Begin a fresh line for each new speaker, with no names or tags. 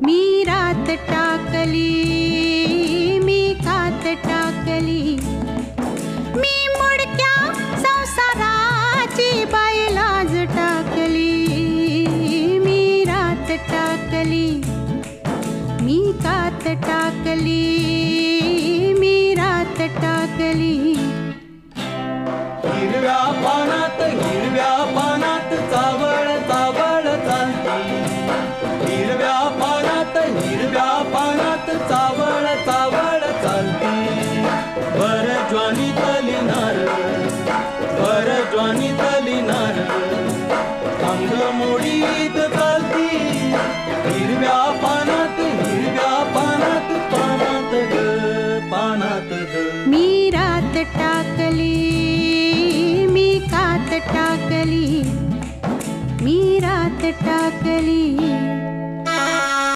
मी रात टाकली, मी कात टाकली, मी मुडक्या संसाराची बाई लाज टाकली, मी रात टाकली, मी कात टाकली, मी रात टाकली.
हिरव्या पानात चावळ चावळ चालती, हिरव्या पानात चावळ चावळ चालती. भर ज्वानीतली नार अंग मोडीत चालती. हिरव्या पानात पानात ग.
मी रात टाकली, मी कात टाकली, मी रात टाकली.